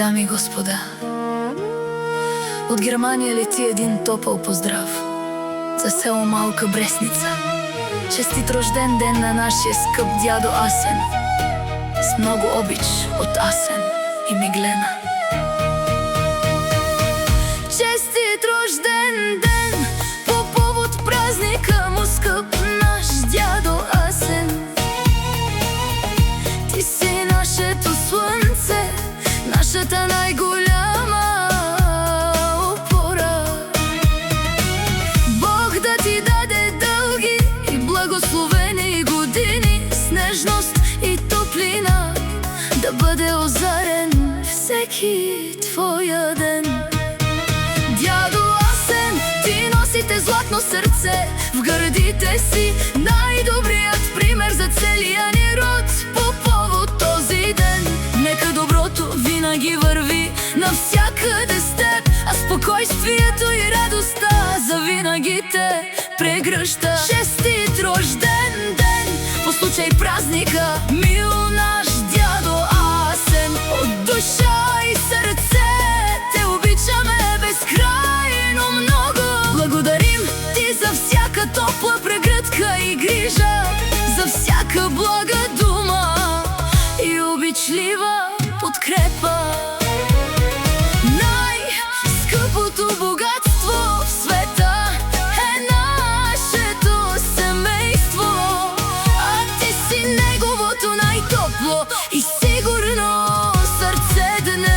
Дами и господа, от Германия лети един топъл поздрав за село Малка Брестница. Честит рожден ден на нашия скъп дядо Асен, с много обич от Асен и Миглена. Честит рожден ден по повод празника му, скъп наш дядо Асен. Ти си нашето слънце, нашата най-голяма опора. Бог да ти даде дълги и благословени години, с нежност и топлина, да бъде озарен всеки твоя ден. Дядо Асен, ти носите златно сърце в гърдите си, най-добрият пример за целия ни род. По повод този ден, нека доброто винаги върви навсякъде с теб, а спокойствието и радостта завинаги те прегръща. Честит рожден ден по случай празника, мил наш дядо Асен. От душа и сърце те обичаме безкрайно много. Благодарим ти за всяка топла прегръдка и грижа, за всяка блага дума и обичлива подкрепа. Най-скъпото богатство в света е нашето семейство, а ти си неговото най-топло и сигурно сърце днес.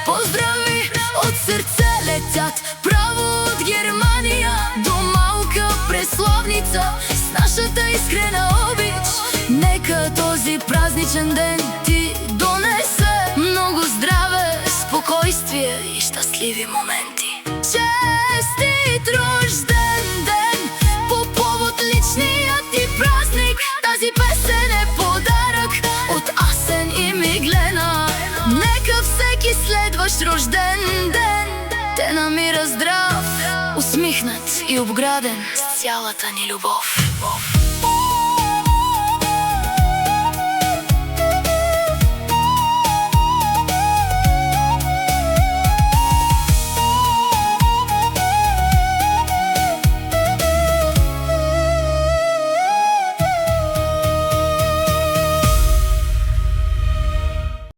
Поздрави от сърце летят право от Германия до Малка Преславница, с нашата искрена обич. Нека този празничен ден ти донесе много здраве, спокойствие и щастливи моменти. Честит рожден ден по повод личният ти празник. Тази песен е подарък от Асен и Миглена. Нека всеки следващ рожден ден те намира здрав, усмихнат и обграден с цялата ни любов.